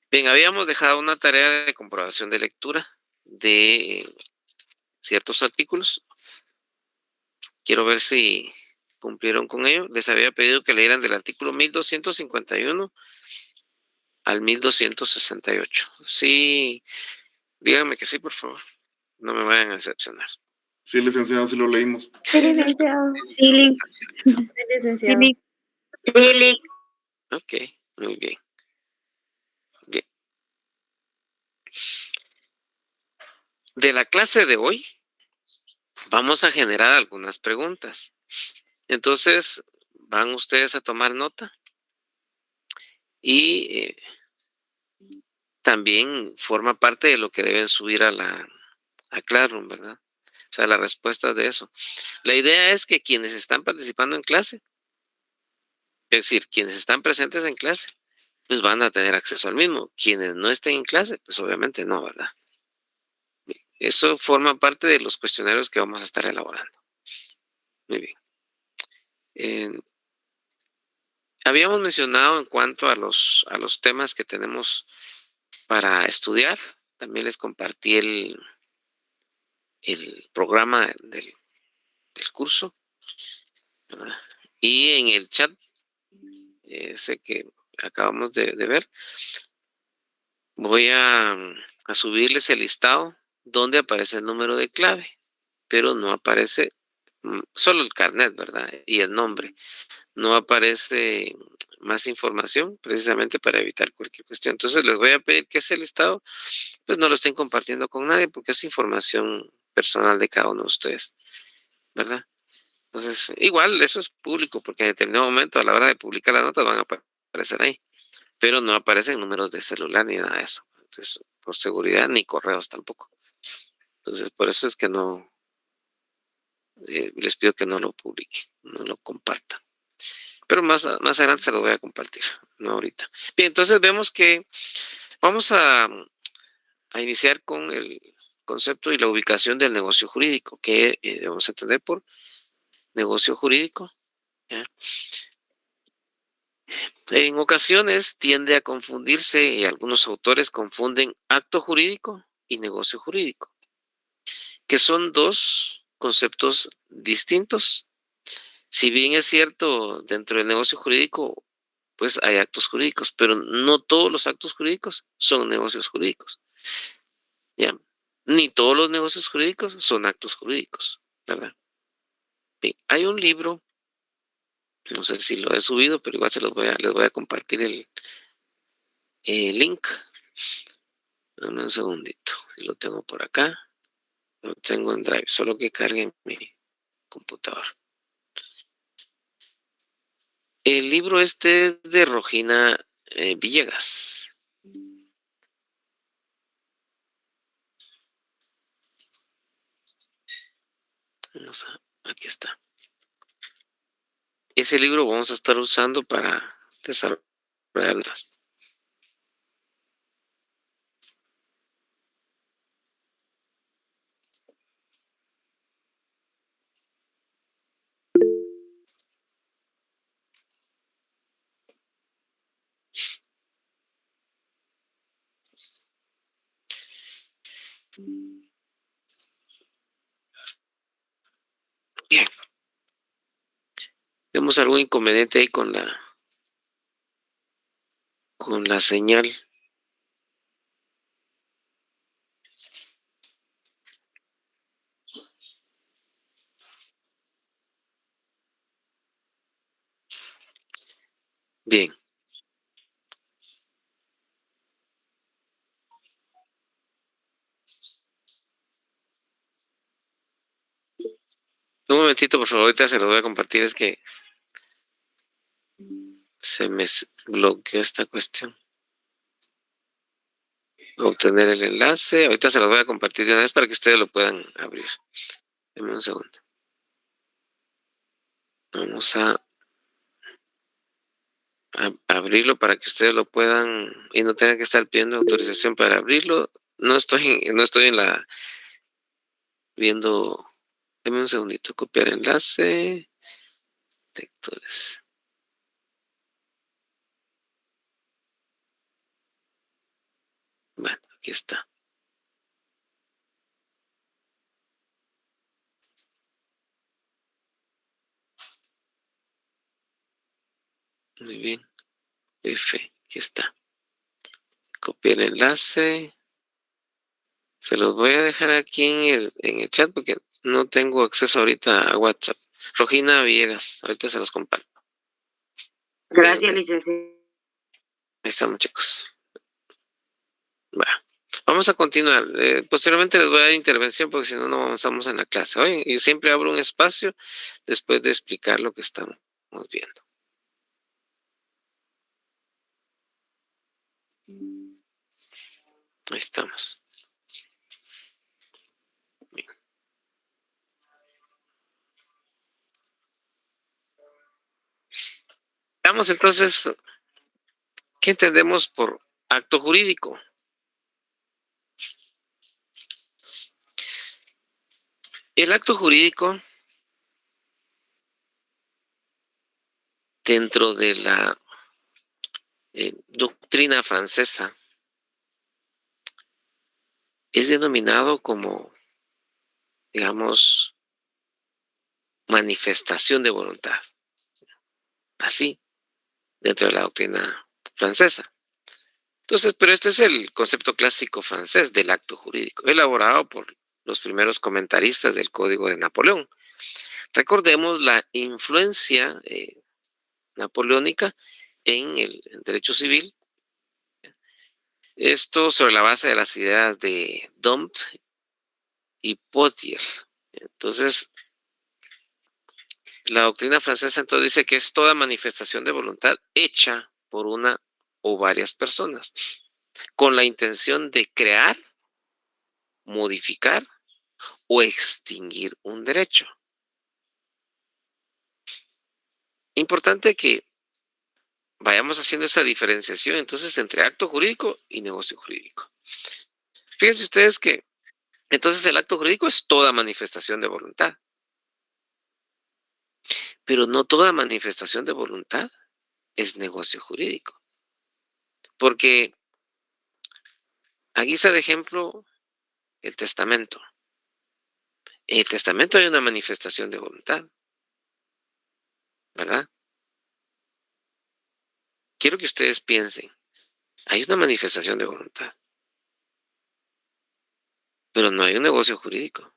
Bien, habíamos dejado una tarea de comprobación de lectura de ciertos artículos. Quiero ver si cumplieron con ello. Les había pedido que leyeran del artículo 1251 al 1268. Sí, díganme que sí, por favor. No me vayan a decepcionar. Sí, licenciado, sí lo leímos. Sí, licenciado. Sí, Link. Sí, licenciado. Lili. Ok, muy bien. Bien. De la clase de hoy, vamos a generar algunas preguntas. Entonces, van ustedes a tomar nota y también forma parte de lo que deben subir a Classroom, ¿verdad? O sea, la respuesta de eso. La idea es que quienes están participando en clase, es decir, quienes están presentes en clase, pues van a tener acceso al mismo. Quienes no estén en clase, pues obviamente no, ¿verdad? Eso forma parte de los cuestionarios que vamos a estar elaborando. Muy bien. Habíamos mencionado en cuanto a los temas que tenemos para estudiar. También les compartí el programa del curso, ¿verdad? Y en el chat, ese que acabamos de ver, voy a subirles el listado donde aparece el número de clave, pero no aparece solo el carnet, ¿verdad? Y el nombre. No aparece más información precisamente para evitar cualquier cuestión. Entonces les voy a pedir que ese listado pues no lo estén compartiendo con nadie porque es información personal de cada uno de ustedes, ¿verdad? Entonces, igual eso es público porque en determinado momento a la hora de publicar las notas van a aparecer ahí, pero no aparecen números de celular ni nada de eso. Entonces, por seguridad ni correos tampoco. Entonces, por eso es que no, les pido que no lo publiquen, no lo compartan. Pero más adelante se lo voy a compartir, no ahorita. Bien, entonces vemos que vamos a iniciar con el concepto y la ubicación del negocio jurídico, que debemos entender por negocio jurídico. ¿Ya? En ocasiones tiende a confundirse y algunos autores confunden acto jurídico y negocio jurídico, que son dos conceptos distintos. Si bien es cierto, dentro del negocio jurídico, pues hay actos jurídicos, pero no todos los actos jurídicos son negocios jurídicos. ¿Ya? Ni todos los negocios jurídicos son actos jurídicos, ¿verdad? Bien, hay un libro, no sé si lo he subido, pero igual les voy a compartir el link. Dame un segundito, lo tengo por acá. Lo tengo en Drive, solo que cargue en mi computador. El libro este es de Rogina Villegas. Aquí está. Ese libro vamos a estar usando para desarrollarlas. Bien. Tenemos algún inconveniente ahí con la señal. Bien. Un momentito, por favor, ahorita se lo voy a compartir, es que se me bloqueó esta cuestión. Obtener el enlace, ahorita se lo voy a compartir de una vez para que ustedes lo puedan abrir. Deme un segundo. Vamos a abrirlo para que ustedes lo puedan y no tengan que estar pidiendo autorización para abrirlo. No estoy en la viendo. Deme un segundito, copiar enlace, lectores. Bueno, aquí está. Muy bien. F, aquí está. Copiar el enlace. Se los voy a dejar aquí en el chat porque no tengo acceso ahorita a WhatsApp. Rojina Villegas, ahorita se los comparto. Gracias, licenciado. Ahí estamos, chicos. Va. Vamos a continuar. Posteriormente les voy a dar intervención porque si no, no avanzamos en la clase. Oye, y siempre abro un espacio después de explicar lo que estamos viendo. Ahí estamos. Bien. Veamos entonces, ¿qué entendemos por acto jurídico? El acto jurídico, dentro de la doctrina francesa, es denominado como, digamos, manifestación de voluntad. Así, dentro de la doctrina francesa. Entonces, pero este es el concepto clásico francés del acto jurídico, elaborado por los primeros comentaristas del Código de Napoleón. Recordemos la influencia napoleónica en el derecho civil. Esto sobre la base de las ideas de Dompt y Potier. Entonces, la doctrina francesa entonces dice que es toda manifestación de voluntad hecha por una o varias personas con la intención de crear, modificar o extinguir un derecho. Importante que vayamos haciendo esa diferenciación entonces entre acto jurídico y negocio jurídico. Fíjense ustedes que entonces el acto jurídico es toda manifestación de voluntad. Pero no toda manifestación de voluntad es negocio jurídico. Porque a guisa de ejemplo, el testamento. En el testamento hay una manifestación de voluntad, ¿verdad? Quiero que ustedes piensen, hay una manifestación de voluntad, pero no hay un negocio jurídico,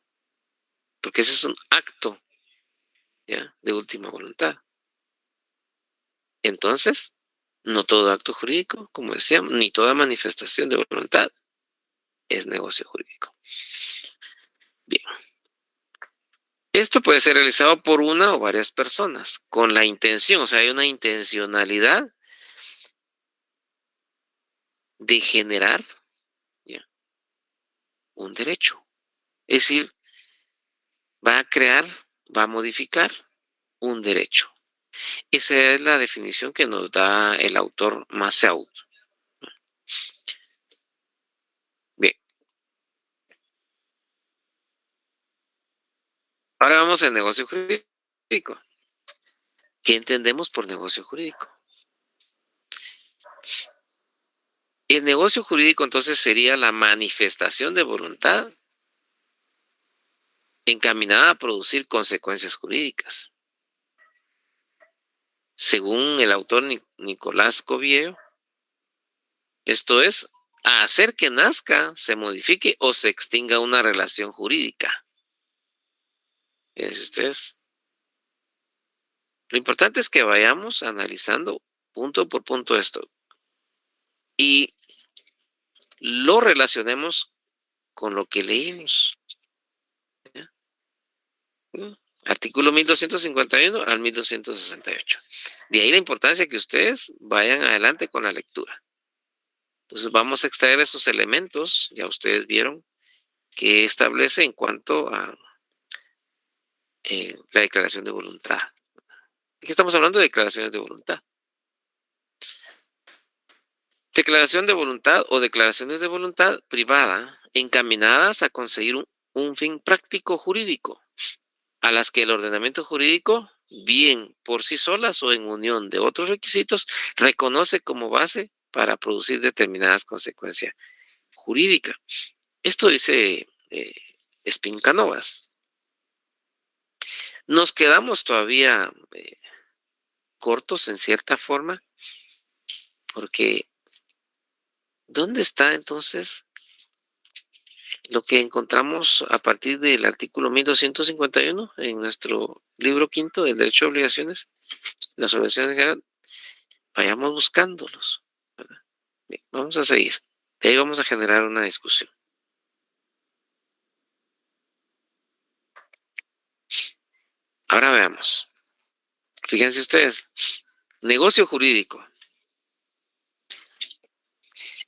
porque ese es un acto, ¿ya?, de última voluntad. Entonces, no todo acto jurídico, como decíamos, ni toda manifestación de voluntad es negocio jurídico. Bien. Esto puede ser realizado por una o varias personas con la intención, o sea, hay una intencionalidad de generar, ¿ya?, un derecho. Es decir, va a crear, va a modificar un derecho. Esa es la definición que nos da el autor Massaud. Bien. Ahora vamos al negocio jurídico. ¿Qué entendemos por negocio jurídico? El negocio jurídico entonces sería la manifestación de voluntad encaminada a producir consecuencias jurídicas. Según el autor Nicolás Coviello, esto es, a hacer que nazca, se modifique o se extinga una relación jurídica. Fíjense ustedes. Lo importante es que vayamos analizando punto por punto esto y lo relacionemos con lo que leímos. ¿Ya? Artículo 1251 al 1268. De ahí la importancia que ustedes vayan adelante con la lectura. Entonces vamos a extraer esos elementos, ya ustedes vieron, que establece en cuanto a la declaración de voluntad. Aquí estamos hablando de declaraciones de voluntad. Declaración de voluntad o declaraciones de voluntad privada encaminadas a conseguir un fin práctico jurídico, a las que el ordenamiento jurídico, bien por sí solas o en unión de otros requisitos, reconoce como base para producir determinadas consecuencias jurídica. Esto dice Spincanovas. Nos quedamos todavía cortos en cierta forma, porque ¿dónde está entonces lo que encontramos a partir del artículo 1251 en nuestro libro quinto, el derecho de obligaciones, las obligaciones en general? Vayamos buscándolos, ¿verdad? Bien, vamos a seguir. De ahí vamos a generar una discusión. Ahora veamos. Fíjense ustedes. Negocio jurídico.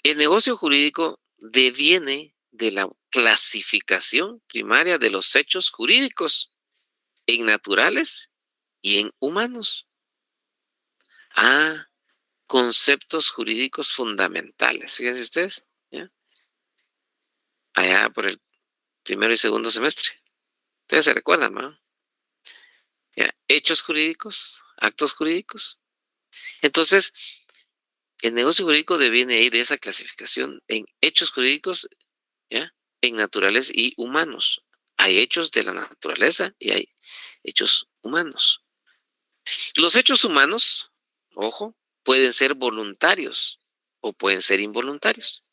El negocio jurídico deviene de la clasificación primaria de los hechos jurídicos en naturales y en humanos. Conceptos jurídicos fundamentales. Fíjense ustedes, ¿ya? Allá por el primero y segundo semestre. Ustedes se recuerdan, ¿no? ¿Ya? Hechos jurídicos, actos jurídicos. Entonces, el negocio jurídico deviene ahí de esa clasificación en hechos jurídicos, ¿ya? En naturales y humanos. Hay hechos de la naturaleza y hay hechos humanos. Los hechos humanos, ojo, pueden ser voluntarios o pueden ser involuntarios.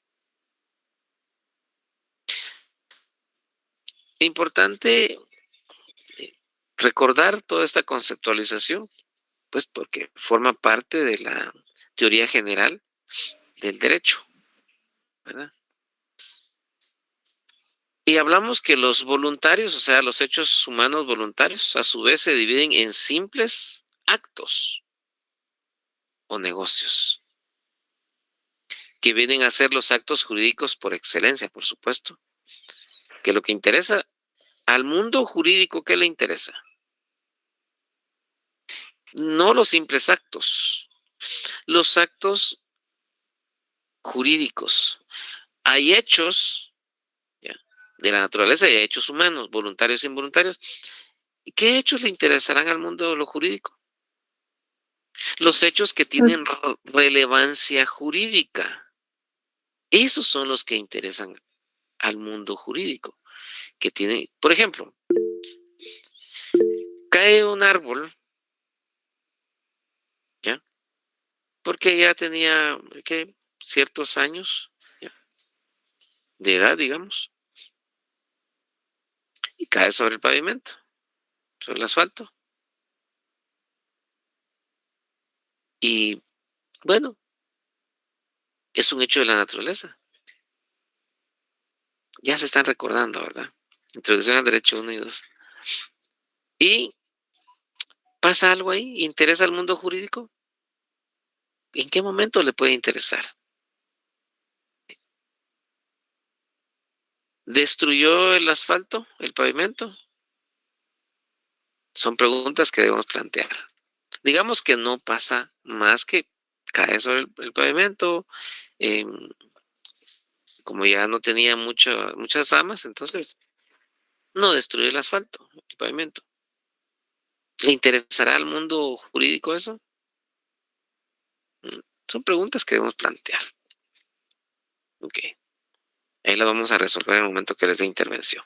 Importante recordar toda esta conceptualización, pues porque forma parte de la teoría general del derecho, ¿verdad? Y hablamos que los voluntarios, o sea, los hechos humanos voluntarios, a su vez se dividen en simples actos o negocios, que vienen a ser los actos jurídicos por excelencia, por supuesto. Que lo que interesa al mundo jurídico, ¿qué le interesa? No los simples actos, los actos jurídicos. Hay hechos, ¿ya?, de la naturaleza y hay hechos humanos, voluntarios e involuntarios. ¿Y qué hechos le interesarán al mundo de lo jurídico? Los hechos que tienen relevancia jurídica. Esos son los que interesan al mundo jurídico. Que tiene, por ejemplo, cae un árbol, ¿ya? Porque ya tenía ¿qué?, ciertos años, ¿ya?, de edad, digamos, y cae sobre el pavimento, sobre el asfalto. Y bueno, es un hecho de la naturaleza. Ya se están recordando, ¿verdad? Introducción al derecho 1 y 2. Y pasa algo ahí, interesa al mundo jurídico. ¿En qué momento le puede interesar? ¿Destruyó el asfalto, el pavimento? Son preguntas que debemos plantear. Digamos que no pasa más que cae sobre el pavimento, como ya no tenía muchas ramas, entonces no destruyó el asfalto, el pavimento. ¿Le interesará al mundo jurídico eso? Son preguntas que debemos plantear. Ok. Ahí la vamos a resolver en el momento que les dé intervención.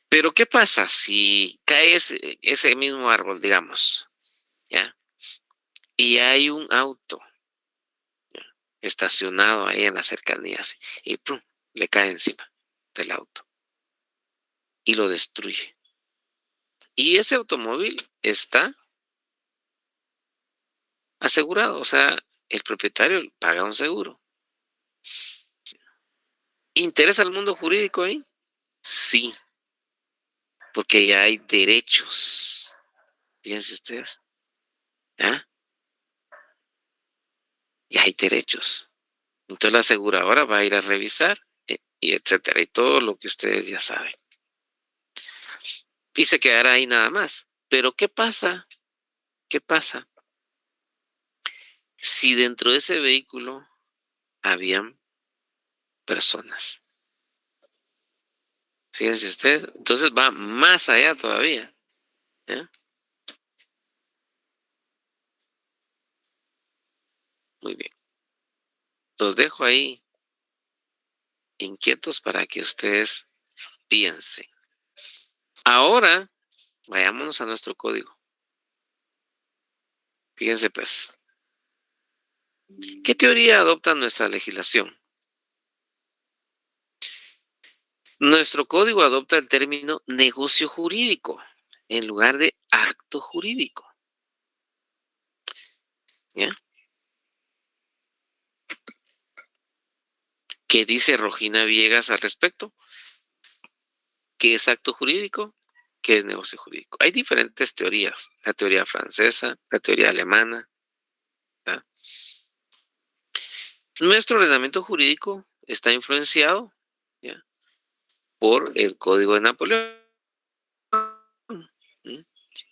Pero, ¿qué pasa si cae ese mismo árbol, digamos, ya? Y hay un auto, ¿ya?, estacionado ahí en las cercanías y ¡prum!, le cae encima del auto y lo destruye. Y ese automóvil está asegurado, o sea, el propietario paga un seguro. ¿Interesa al mundo jurídico ahí? Sí, porque ya hay derechos. Fíjense ustedes, ¿ya? Ya hay derechos. Entonces la aseguradora va a ir a revisar, y etcétera, y todo lo que ustedes ya saben. Y se quedará ahí nada más. Pero ¿qué pasa? ¿Qué pasa si dentro de ese vehículo habían personas? Fíjense ustedes, entonces va más allá todavía, ¿ya? Muy bien. Los dejo ahí inquietos para que ustedes piensen. Ahora, vayámonos a nuestro código. Fíjense pues, ¿qué teoría adopta nuestra legislación? Nuestro código adopta el término negocio jurídico en lugar de acto jurídico. ¿Ya? ¿Qué dice Rogina Villegas al respecto? ¿Qué es acto jurídico? ¿Qué es negocio jurídico? Hay diferentes teorías. La teoría francesa, la teoría alemana. ¿Ya? Nuestro ordenamiento jurídico está influenciado, ¿ya?, por el Código de Napoleón. ¿Mm?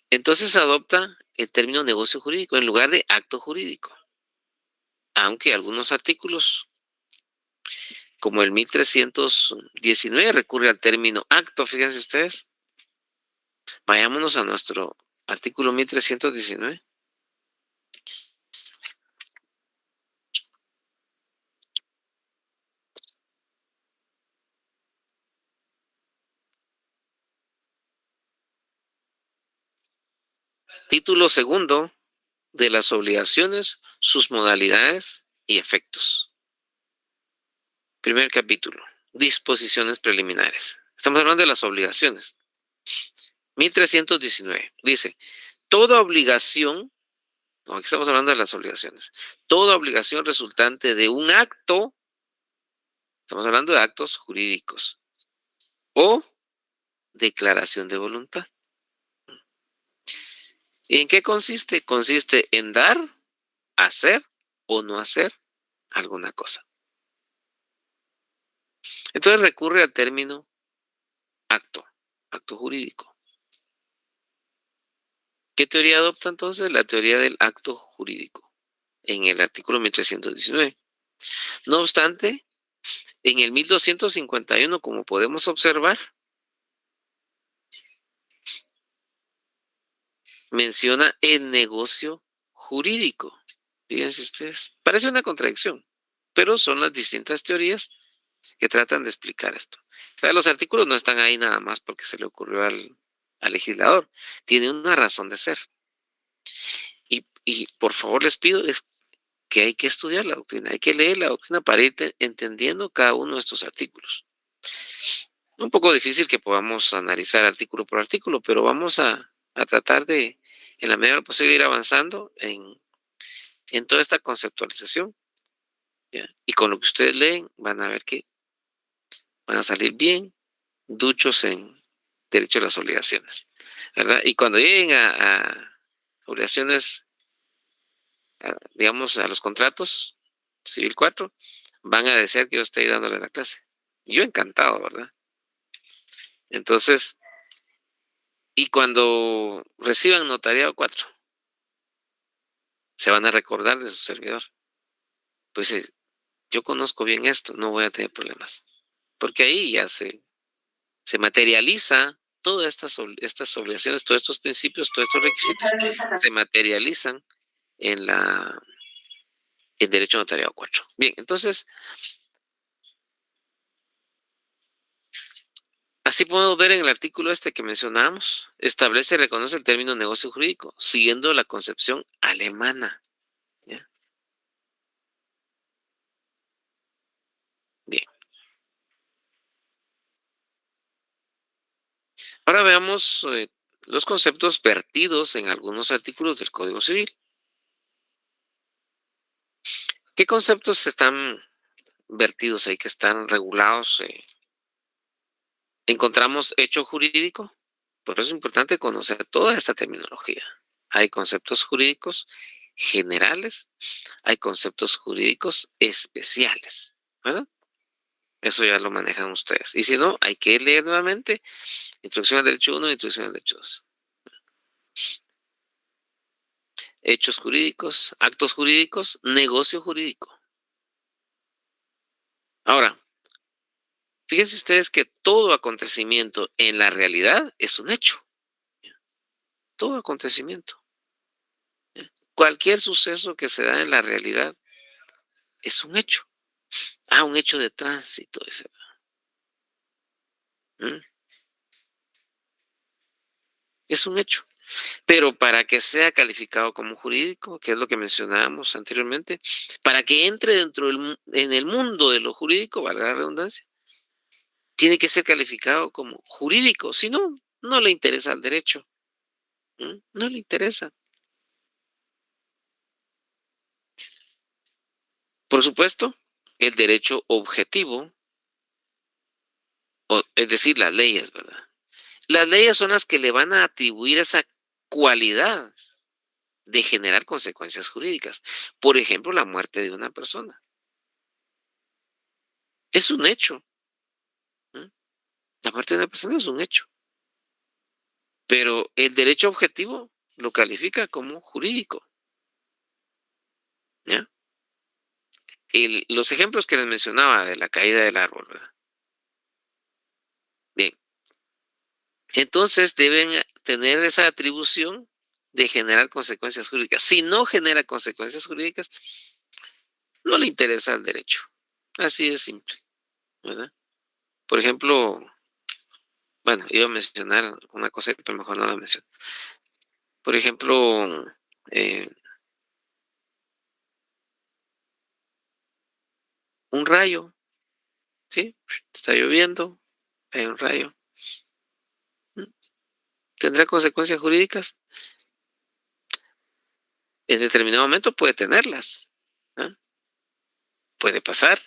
Entonces adopta el término negocio jurídico en lugar de acto jurídico. Aunque algunos artículos, como el 1319, recurre al término acto, fíjense ustedes. Vayámonos a nuestro artículo 1319. Título segundo de las obligaciones, sus modalidades y efectos. Primer capítulo, disposiciones preliminares. Estamos hablando de las obligaciones. 1319 dice, toda obligación, no, aquí estamos hablando de las obligaciones, toda obligación resultante de un acto, estamos hablando de actos jurídicos, o declaración de voluntad. ¿Y en qué consiste? Consiste en dar, hacer o no hacer alguna cosa. Entonces recurre al término acto, acto jurídico. ¿Qué teoría adopta entonces? La teoría del acto jurídico en el artículo 1319. No obstante, en el 1251, como podemos observar, menciona el negocio jurídico. Fíjense ustedes, parece una contradicción, pero son las distintas teorías que tratan de explicar esto. O sea, los artículos no están ahí nada más porque se le ocurrió al legislador. Tiene una razón de ser. Y por favor les pido es que hay que estudiar la doctrina, hay que leer la doctrina para ir entendiendo cada uno de estos artículos. Un poco difícil que podamos analizar artículo por artículo, pero vamos a tratar de, en la medida de lo posible, ir avanzando en toda esta conceptualización. ¿Ya? Y con lo que ustedes leen, van a ver que van a salir bien duchos en derecho a las obligaciones, ¿verdad? Y cuando lleguen a obligaciones, digamos, a los contratos civil 4, van a desear que yo esté dándole la clase. Yo encantado, ¿verdad? Entonces, y cuando reciban notariado 4, se van a recordar de su servidor. Pues yo conozco bien esto, no voy a tener problemas. Porque ahí ya se materializa todas estas obligaciones, todos estos principios, todos estos requisitos, se materializan en derecho notariado 4. Bien, entonces, así podemos ver en el artículo este que mencionamos, establece y reconoce el término negocio jurídico, siguiendo la concepción alemana. ¿Ya? Bien. Ahora veamos los conceptos vertidos en algunos artículos del Código Civil. ¿Qué conceptos están vertidos ahí, que están regulados? Encontramos hecho jurídico. Por eso es importante conocer toda esta terminología. Hay conceptos jurídicos generales, hay conceptos jurídicos especiales, ¿verdad? Eso ya lo manejan ustedes. Y si no, hay que leer nuevamente Introducción al Derecho 1 y Introducción al Derecho 2. Hechos jurídicos, actos jurídicos, negocio jurídico. Ahora, fíjense ustedes que todo acontecimiento en la realidad es un hecho. Todo acontecimiento. Cualquier suceso que se da en la realidad es un hecho. Un hecho de tránsito, dice. ¿Mm? Es un hecho. Pero para que sea calificado como jurídico, que es lo que mencionábamos anteriormente, para que entre dentro en el mundo de lo jurídico, valga la redundancia, tiene que ser calificado como jurídico. Si no, no le interesa el derecho. No le interesa. Por supuesto, el derecho objetivo, es decir, las leyes, ¿verdad? Las leyes son las que le van a atribuir esa cualidad de generar consecuencias jurídicas. Por ejemplo, la muerte de una persona. Es un hecho. ¿Mm? La muerte de una persona es un hecho. Pero el derecho objetivo lo califica como jurídico. ¿Ya? Los ejemplos que les mencionaba de la caída del árbol, ¿verdad? Bien. Entonces deben tener esa atribución de generar consecuencias jurídicas. Si no genera consecuencias jurídicas, no le interesa el derecho. Así de simple, ¿verdad? Por ejemplo, bueno, iba a mencionar una cosa, pero mejor no la menciono. Por ejemplo, eh, un rayo, ¿sí? Está lloviendo, hay un rayo. ¿Tendrá consecuencias jurídicas? En determinado momento puede tenerlas. ¿Ah? Puede pasar,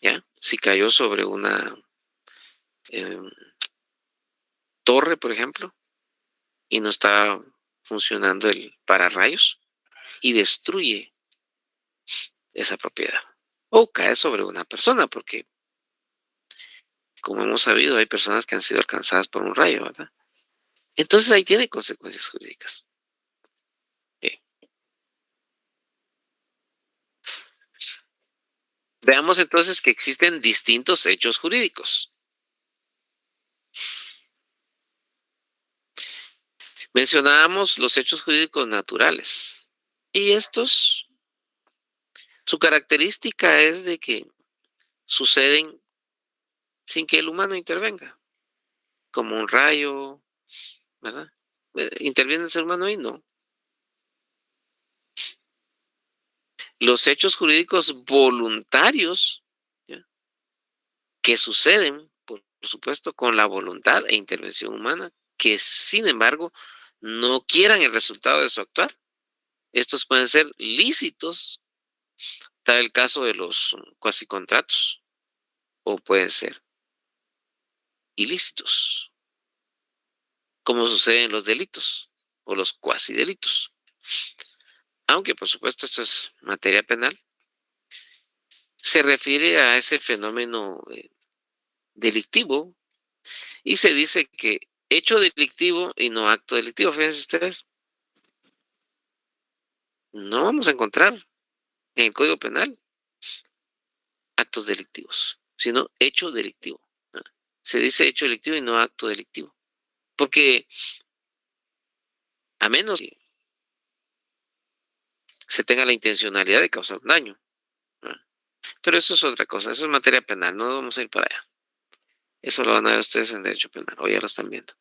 ¿ya? Si cayó sobre una em, torre, por ejemplo, y no está funcionando el pararrayos y destruye esa propiedad. O cae sobre una persona, porque como hemos sabido, hay personas que han sido alcanzadas por un rayo, ¿verdad? Entonces ahí tiene consecuencias jurídicas. Bien. Veamos entonces que existen distintos hechos jurídicos. Mencionábamos los hechos jurídicos naturales. Y estos, su característica es de que suceden sin que el humano intervenga, como un rayo, ¿verdad? ¿Interviene el ser humano ahí? No. Los hechos jurídicos voluntarios, ¿ya? Que suceden, por supuesto, con la voluntad e intervención humana, que sin embargo no quieran el resultado de su actuar. Estos pueden ser lícitos, tal el caso de los cuasicontratos, o pueden ser ilícitos, como sucede en los delitos o los cuasidelitos. Aunque, por supuesto, esto es materia penal, se refiere a ese fenómeno delictivo y se dice que hecho delictivo y no acto delictivo. Fíjense ustedes, no vamos a encontrar en el Código Penal actos delictivos, sino hecho delictivo. ¿No? Se dice hecho delictivo y no acto delictivo. Porque a menos que se tenga la intencionalidad de causar un daño. ¿No? Pero eso es otra cosa, eso es materia penal, no vamos a ir para allá. Eso lo van a ver ustedes en derecho penal, o ya lo están viendo.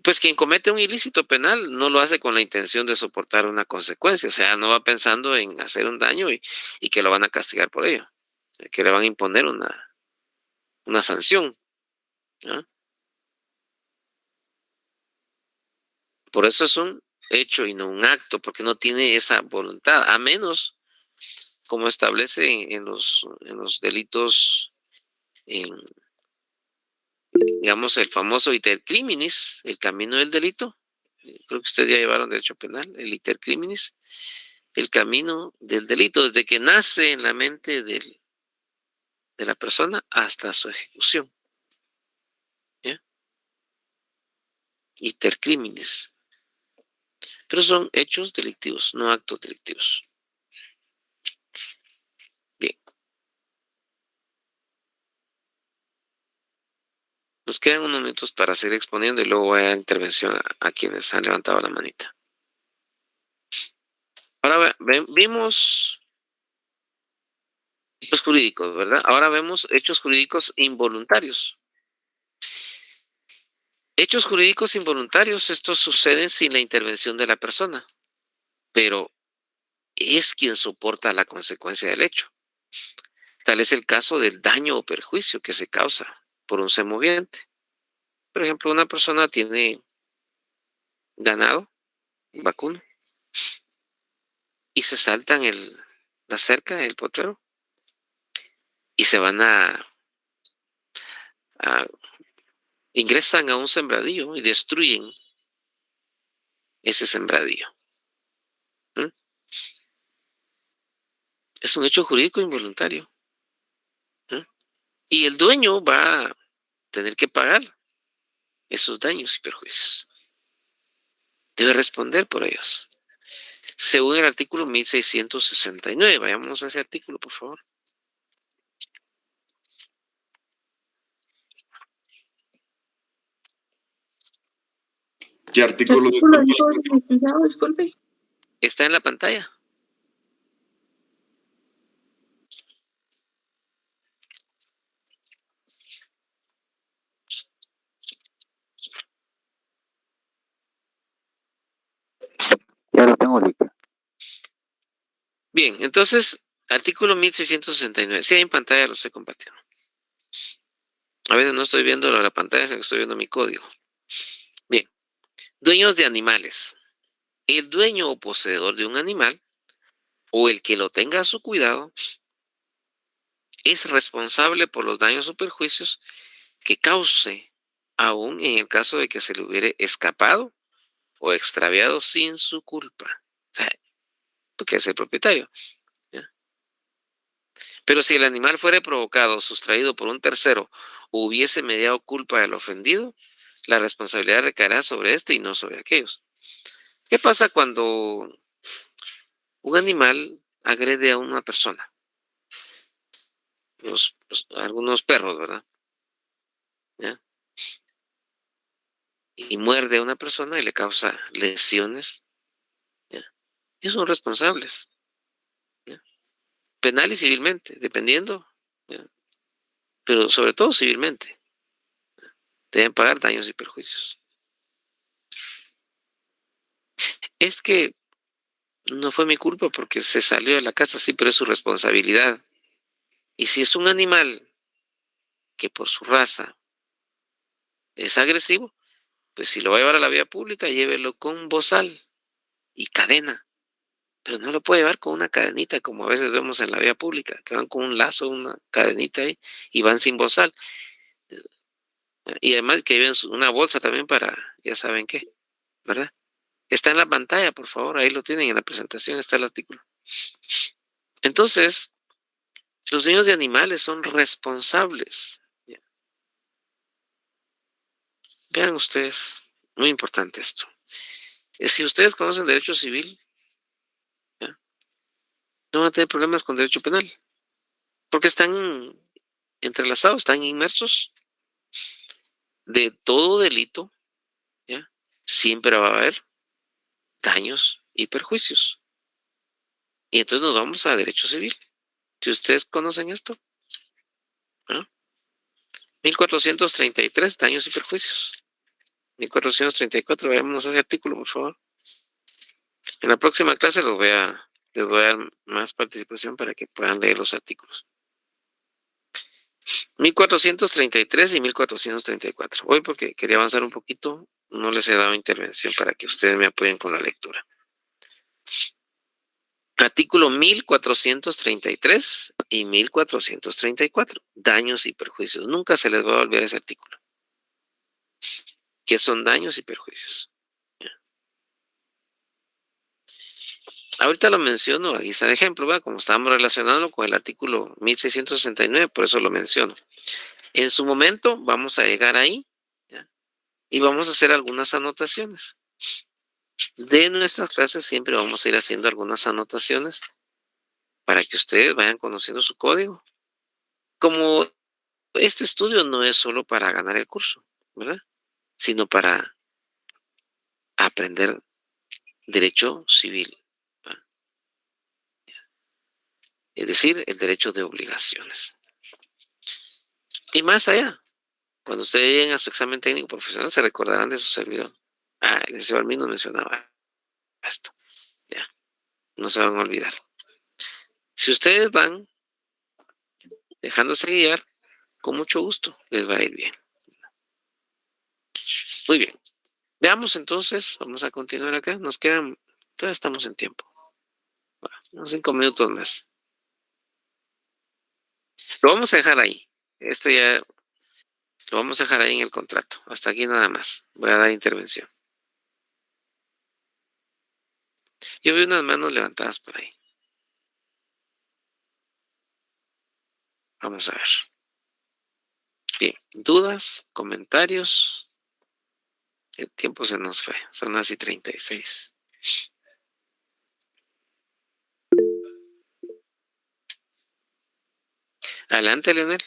Pues quien comete un ilícito penal no lo hace con la intención de soportar una consecuencia, o sea, no va pensando en hacer un daño y que lo van a castigar por ello, que le van a imponer una sanción. ¿No? Por eso es un hecho y no un acto, porque no tiene esa voluntad, a menos como establece en los delitos, en, digamos, el famoso iter criminis, el camino del delito. Creo que ustedes ya llevaron derecho penal, el iter criminis, el camino del delito, desde que nace en la mente de la persona hasta su ejecución. ¿Ya? Iter criminis. Pero son hechos delictivos, no actos delictivos. Bien. Nos quedan unos minutos para seguir exponiendo y luego voy a dar intervención a quienes han levantado la manita. Ahora vimos hechos jurídicos, ¿verdad? Ahora vemos hechos jurídicos involuntarios. Hechos jurídicos involuntarios, estos suceden sin la intervención de la persona, pero es quien soporta la consecuencia del hecho. Tal es el caso del daño o perjuicio que se causa por un ser moviente. Por ejemplo, una persona tiene ganado, vacuno, y se saltan la cerca, el potrero, y se van a ingresan a un sembradío y destruyen ese sembradío. ¿Mm? Es un hecho jurídico involuntario. ¿Mm? Y el dueño va a tener que pagar esos daños y perjuicios. Debe responder por ellos. Según el artículo 1669. Vayamos a ese artículo, por favor. ¿Qué artículo Artículo disculpa? dijo, licenciado, disculpe. Está en la pantalla. Ya lo tengo listo. Bien, entonces, artículo 1669. Sí, en pantalla lo estoy compartiendo. A veces no estoy viendo la pantalla, sino que estoy viendo mi código. Bien, dueños de animales. El dueño o poseedor de un animal, o el que lo tenga a su cuidado, es responsable por los daños o perjuicios que cause, aun en el caso de que se le hubiere escapado o extraviado sin su culpa. O sea, porque es el propietario. ¿Ya? Pero si el animal fuere provocado o sustraído por un tercero o hubiese mediado culpa del ofendido, la responsabilidad recaerá sobre este y no sobre aquellos. ¿Qué pasa cuando un animal agrede a una persona? Algunos perros, ¿verdad? ¿Ya? Y muerde a una persona y le causa lesiones. ¿Ya? Ellos son responsables. ¿Ya? Penal y civilmente, dependiendo. ¿Ya? Pero sobre todo civilmente. Deben pagar daños y perjuicios. Es que no fue mi culpa porque se salió de la casa, sí, pero es su responsabilidad. Y si es un animal que por su raza es agresivo, pues si lo va a llevar a la vía pública, llévelo con bozal y cadena. Pero no lo puede llevar con una cadenita, como a veces vemos en la vía pública, que van con un lazo, una cadenita ahí, y van sin bozal. Y además que lleven una bolsa también para, ya saben qué, ¿verdad? Está en la pantalla, por favor, ahí lo tienen, en la presentación está el artículo. Entonces, los dueños de animales son responsables. ¿Ya? Vean ustedes, muy importante esto. Si ustedes conocen derecho civil, ¿ya? No van a tener problemas con derecho penal, porque están entrelazados, están inmersos. De todo delito, ¿ya? Siempre va a haber daños y perjuicios. Y entonces nos vamos a derecho civil. Si ustedes conocen esto, ¿no? 1433, daños y perjuicios. 1434, veamos ese artículo, por favor. En la próxima clase les voy a dar más participación para que puedan leer los artículos. 1433 y 1434. Hoy porque quería avanzar un poquito, no les he dado intervención para que ustedes me apoyen con la lectura. Artículo 1433 y 1434. Daños y perjuicios. Nunca se les va a olvidar ese artículo. ¿Qué son daños y perjuicios? ¿Ya? Ahorita lo menciono a guisa de ejemplo, ¿verdad? Como estábamos relacionando con el artículo 1669, por eso lo menciono. En su momento vamos a llegar ahí, ¿ya? Y vamos a hacer algunas anotaciones. De nuestras clases siempre vamos a ir haciendo algunas anotaciones para que ustedes vayan conociendo su código. Como este estudio no es solo para ganar el curso, ¿verdad? Sino para aprender derecho civil, ¿verdad? Es decir, el derecho de obligaciones. Y más allá, Cuando ustedes lleguen a su examen técnico profesional, se recordarán de su servidor. El licenciado Almin nos mencionaba esto. Ya, no se van a olvidar. Si ustedes van dejándose guiar, con mucho gusto les va a ir bien. Muy bien. Veamos entonces, vamos a continuar acá. Nos quedan, todavía estamos en tiempo. Bueno, unos 5 minutos más. Lo vamos a dejar ahí. Esto ya lo vamos a dejar ahí en el contrato. Hasta aquí nada más. Voy a dar intervención. Yo vi unas manos levantadas por ahí. Vamos a ver. Bien, dudas, comentarios. El tiempo se nos fue. Son las y 36. Adelante, Leonel.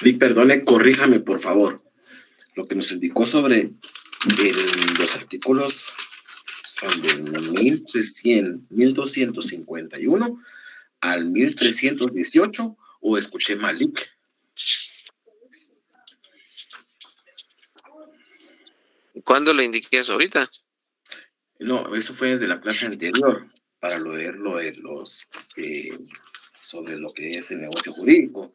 Y perdone, corríjame, por favor. Lo que nos indicó sobre los artículos son del 1251 al 1318, o escuché mal. ¿Cuándo lo indiqué eso? ¿Ahorita? No, eso fue desde la clase anterior, para leer lo de los, sobre lo que es el negocio jurídico.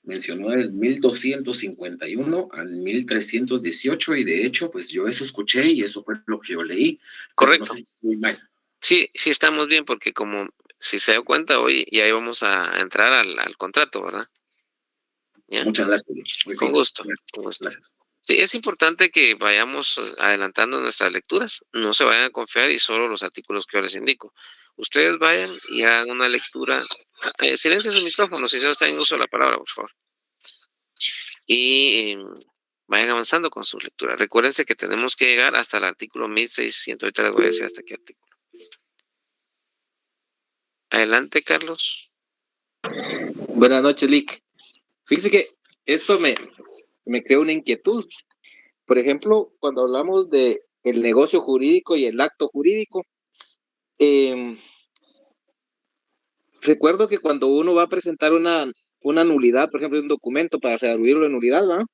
Mencionó el 1251 al 1318, y de hecho, pues yo eso escuché y eso fue lo que yo leí. Correcto. No sé si estoy mal. Sí, sí estamos bien, porque como si se dio cuenta, hoy ya íbamos a entrar al contrato, ¿verdad? ¿Ya? Muchas gracias. Con gusto. Gracias. Con gusto. Gracias. Sí, es importante que vayamos adelantando nuestras lecturas. No se vayan a confiar y solo los artículos que yo les indico. Ustedes vayan y hagan una lectura. Silencien su micrófono si no está en uso de la palabra, por favor. Y vayan avanzando con su lectura. Recuérdense que tenemos que llegar hasta el artículo 1600. Ahorita les voy a decir hasta qué artículo. Adelante, Carlos. Buenas noches, Lick. Fíjese que esto me creó una inquietud. Por ejemplo, cuando hablamos de el negocio jurídico y el acto jurídico, recuerdo que cuando uno va a presentar una nulidad, por ejemplo, un documento para realudir la nulidad, ¿va?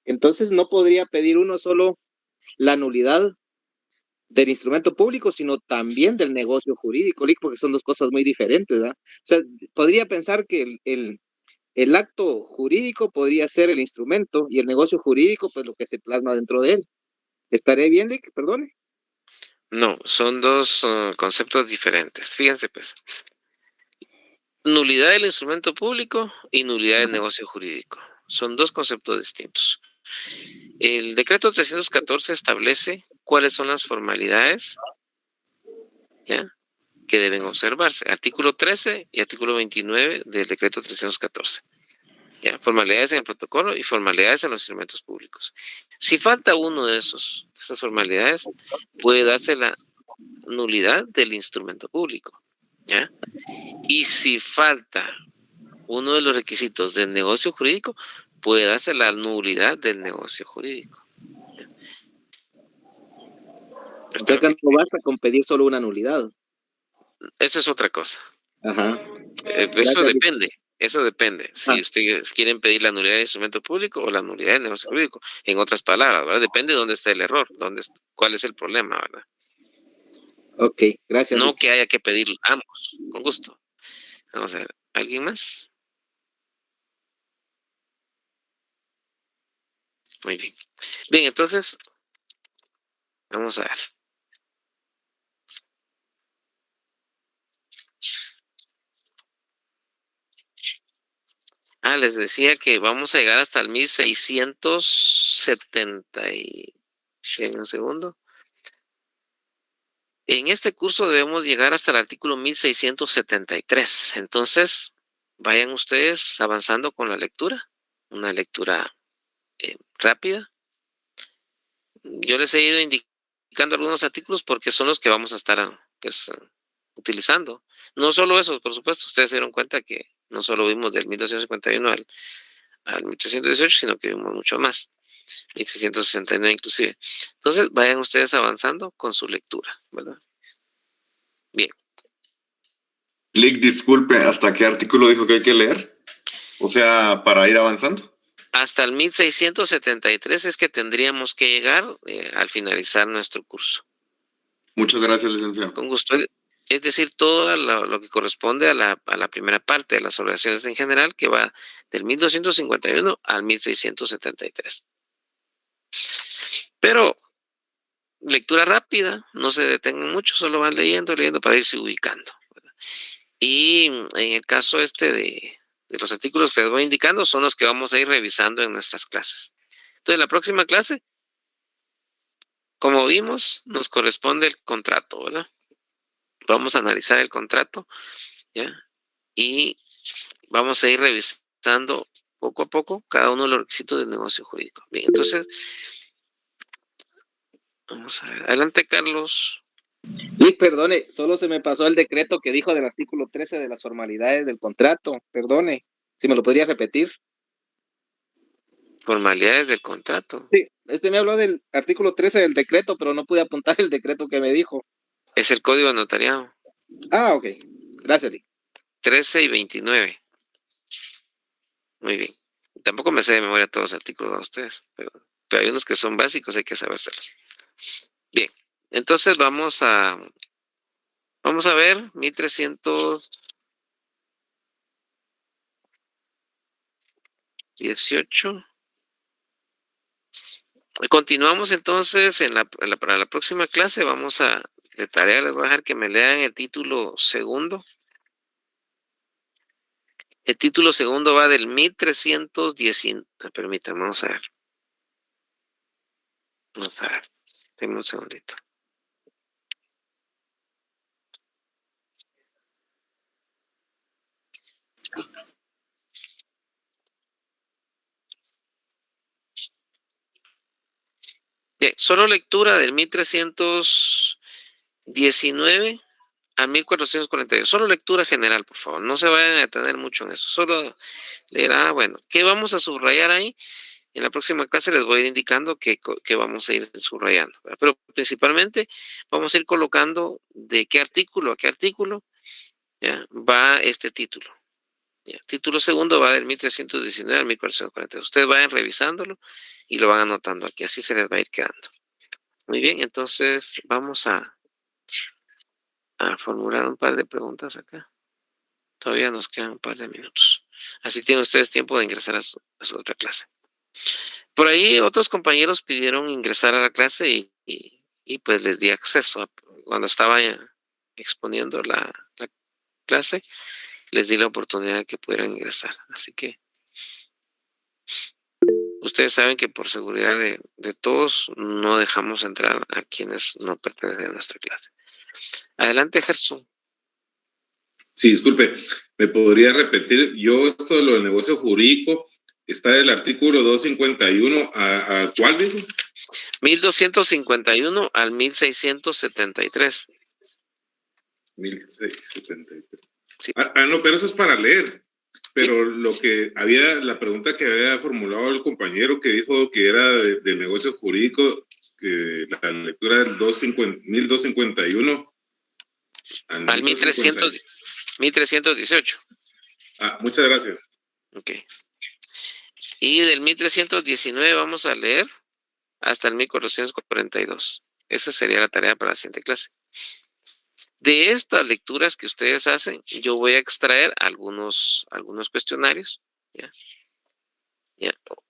Entonces no podría pedir uno solo la nulidad del instrumento público, sino también del negocio jurídico, Lick, porque son dos cosas muy diferentes, ¿va? O sea, podría pensar que el acto jurídico podría ser el instrumento y el negocio jurídico, pues lo que se plasma dentro de él. ¿Estaré bien, Lick? Perdone. No, son dos conceptos diferentes. Fíjense, pues. Nulidad del instrumento público y nulidad del negocio jurídico. Son dos conceptos distintos. El decreto 314 establece cuáles son las formalidades, ¿ya?, que deben observarse. Artículo 13 y artículo 29 del decreto 314. ¿Ya? Formalidades en el protocolo y formalidades en los instrumentos públicos. Si falta uno de esas formalidades, puede darse la nulidad del instrumento público, ¿ya? Y si falta uno de los requisitos del negocio jurídico, puede darse la nulidad del negocio jurídico. Espero que no basta con pedir solo una nulidad. Eso es otra cosa. Ajá. Eso depende. Eso depende. Si ustedes quieren pedir la nulidad del instrumento público o la nulidad del negocio jurídico. En otras palabras, ¿verdad? Depende de dónde está el error, cuál es el problema, ¿verdad? Ok, gracias. No que haya que pedir ambos. Con gusto. Vamos a ver. ¿Alguien más? Muy bien. Bien, entonces, vamos a ver. Les decía que vamos a llegar hasta el 1670 y... En un segundo. En este curso debemos llegar hasta el artículo 1673. Entonces, vayan ustedes avanzando con la lectura. Una lectura rápida. Yo les he ido indicando algunos artículos porque son los que vamos a estar utilizando. No solo esos, por supuesto. Ustedes se dieron cuenta que no solo vimos del 1251 al 1818, sino que vimos mucho más. 1669 inclusive. Entonces, vayan ustedes avanzando con su lectura, ¿verdad? Bien. Lick, disculpe, ¿hasta qué artículo dijo que hay que leer? O sea, para ir avanzando. hasta el 1673 es que tendríamos que llegar al finalizar nuestro curso. Muchas gracias, licenciado. Con gusto. Es decir, todo lo que corresponde a la primera parte de las oraciones en general, que va del 1251 al 1673. Pero lectura rápida, no se detengan mucho, solo van leyendo para irse ubicando. Y en el caso de los artículos que les voy indicando son los que vamos a ir revisando en nuestras clases. Entonces, la próxima clase, como vimos, nos corresponde el contrato, ¿verdad? Vamos a analizar el contrato, ¿ya? Y vamos a ir revisando poco a poco cada uno de los requisitos del negocio jurídico. Bien, entonces, vamos a ver. Adelante, Carlos. Y perdone, solo se me pasó el decreto que dijo del artículo 13 de las formalidades del contrato. Perdone, si me lo podría repetir. Formalidades del contrato. Sí, me habló del artículo 13 del decreto, pero no pude apuntar el decreto que me dijo. Es el código de notariado. Ah, ok. Gracias, Lee. 13 y 29. Muy bien. Tampoco me sé de memoria todos los artículos a ustedes, pero hay unos que son básicos, hay que sabérselos. Bien, entonces vamos a ver 1318. Continuamos entonces para la próxima clase. Vamos de tarea les voy a dejar que me lean el título segundo. El título segundo va del 1319. Permítanme, vamos a ver. Denme un segundito. Bien, solo lectura del 1319 a 1442. Solo lectura general, por favor. No se vayan a detener mucho en eso. Solo leer, bueno, ¿qué vamos a subrayar ahí? En la próxima clase les voy a ir indicando que vamos a ir subrayando, ¿verdad? Pero principalmente vamos a ir colocando de qué artículo a qué artículo, ¿ya? Va este título. ¿Ya? Título segundo va del 1319 al 1442. Ustedes vayan revisándolo y lo van anotando aquí. Así se les va a ir quedando. Muy bien, entonces vamos a formular un par de preguntas acá. Todavía nos quedan un par de minutos. Así tienen ustedes tiempo de ingresar a su otra clase. Por ahí otros compañeros pidieron ingresar a la clase y pues les di acceso. Cuando estaba exponiendo la clase, les di la oportunidad de que pudieran ingresar. Así que ustedes saben que por seguridad de todos no dejamos entrar a quienes no pertenecen a nuestra clase. Adelante, Gerson. Sí, disculpe, ¿me podría repetir? Yo esto de lo del negocio jurídico está del artículo 251 ¿a cuál dijo? 1251 al 1673. 1673. Sí. No, pero eso es para leer. Pero sí. La pregunta que había formulado el compañero que dijo que era de negocio jurídico, que la lectura del 1251 al 1318. Muchas gracias. Ok. Y del 1319 vamos a leer hasta el 1442. Esa sería la tarea para la siguiente clase. De estas lecturas que ustedes hacen, yo voy a extraer algunos cuestionarios. ¿Ya?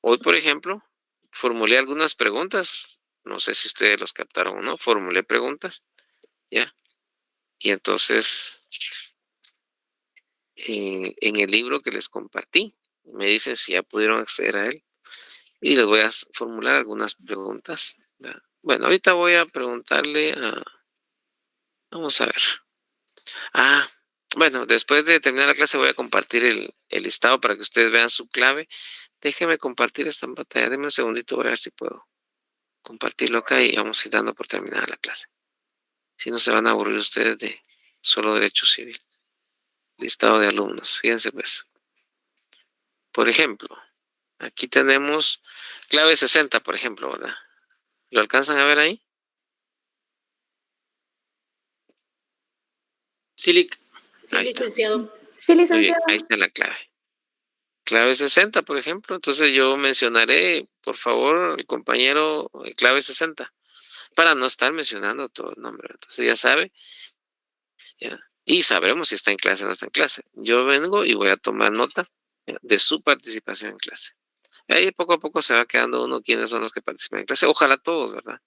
Hoy, por ejemplo, formulé algunas preguntas. No sé si ustedes los captaron o no. Formulé preguntas. ¿Ya? Y entonces, en el libro que les compartí, me dicen si ya pudieron acceder a él. Y les voy a formular algunas preguntas. ¿Verdad? Bueno, ahorita voy a preguntarle a... Vamos a ver. Bueno, después de terminar la clase voy a compartir el listado para que ustedes vean su clave. Déjenme compartir esta pantalla. Denme un segundito, voy a ver si puedo compartirlo acá y vamos a ir dando por terminada la clase. Si no se van a aburrir ustedes de solo derecho civil. Listado de alumnos. Fíjense pues. Por ejemplo, aquí tenemos clave 60, por ejemplo, ¿verdad? ¿Lo alcanzan a ver ahí? Sí, Ahí licenciado. está. Sí, licenciado. Muy bien, ahí está la clave. clave 60, por ejemplo. Entonces yo mencionaré, por favor, el compañero clave 60, para no estar mencionando todo el nombre. Entonces ya sabe, ya. Y sabremos si está en clase o no está en clase. Yo vengo y voy a tomar nota de su participación en clase. Ahí poco a poco se va quedando uno quiénes son los que participan en clase. Ojalá todos, ¿verdad?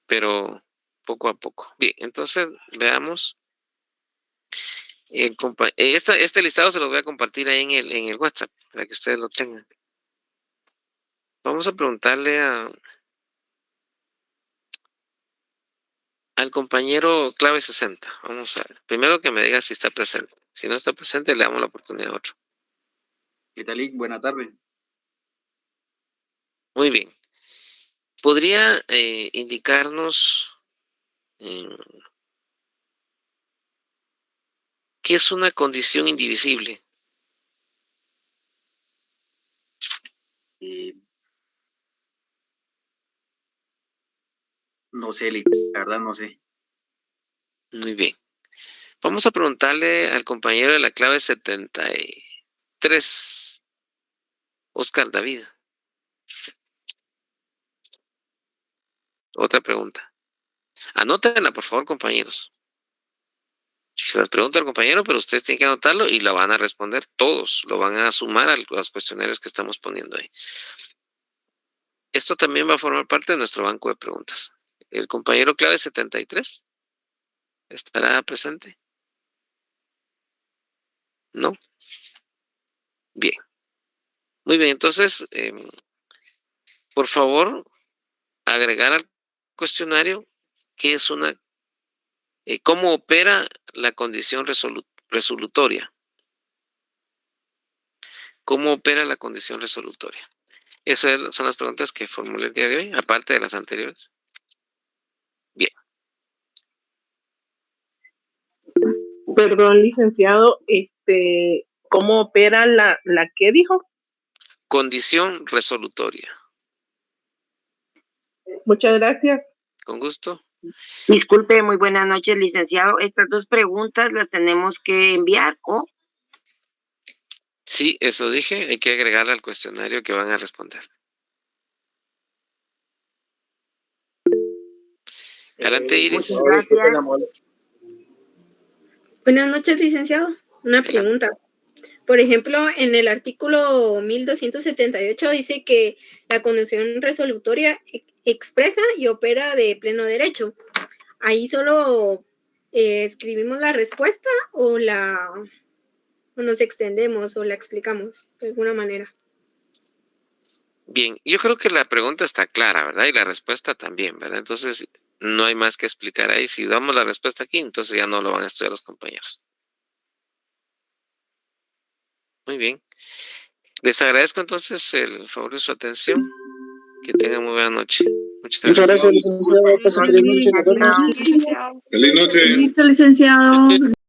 Pero poco a poco. Bien, entonces veamos. Este listado se lo voy a compartir ahí en el WhatsApp para que ustedes lo tengan. Vamos a preguntarle al compañero clave 60. Vamos a ver. Primero que me diga si está presente. Si no está presente, le damos la oportunidad a otro. ¿Qué tal, Lick? Buena tarde. Muy bien. ¿Podría indicarnos qué es una condición indivisible? No sé, Lick, la verdad no sé. Muy bien. Vamos a preguntarle al compañero de la clave 73, Oscar David. Otra pregunta. Anótenla, por favor, compañeros. Se las pregunta al compañero, pero ustedes tienen que anotarlo y la van a responder todos. Lo van a sumar a los cuestionarios que estamos poniendo ahí. Esto también va a formar parte de nuestro banco de preguntas. El compañero clave 73 estará presente. ¿No? Bien. Muy bien, entonces, por favor, agregar al cuestionario qué es cómo opera la condición resolutoria. ¿Cómo opera la condición resolutoria? Esas son las preguntas que formulé el día de hoy, aparte de las anteriores. Bien. Perdón, licenciado, ¿cómo opera la qué dijo? Condición resolutoria. Muchas gracias. Con gusto. Disculpe, muy buenas noches, licenciado. Estas 2 preguntas las tenemos que enviar, ¿o? Sí, eso dije. Hay que agregarle al cuestionario que van a responder. Adelante, Iris. Muchas gracias. Buenas noches, licenciado. Una pregunta. Por ejemplo, en el artículo 1278 dice que la condición resolutoria expresa y opera de pleno derecho. Ahí solo escribimos la respuesta o nos extendemos o la explicamos de alguna manera. Bien, yo creo que la pregunta está clara, ¿verdad? Y la respuesta también, ¿verdad? Entonces, no hay más que explicar ahí. Si damos la respuesta aquí, entonces ya no lo van a estudiar los compañeros. Muy bien. Les agradezco entonces el favor de su atención. Que tengan muy buena noche. Muchas gracias. Feliz noche. Listo, licenciado.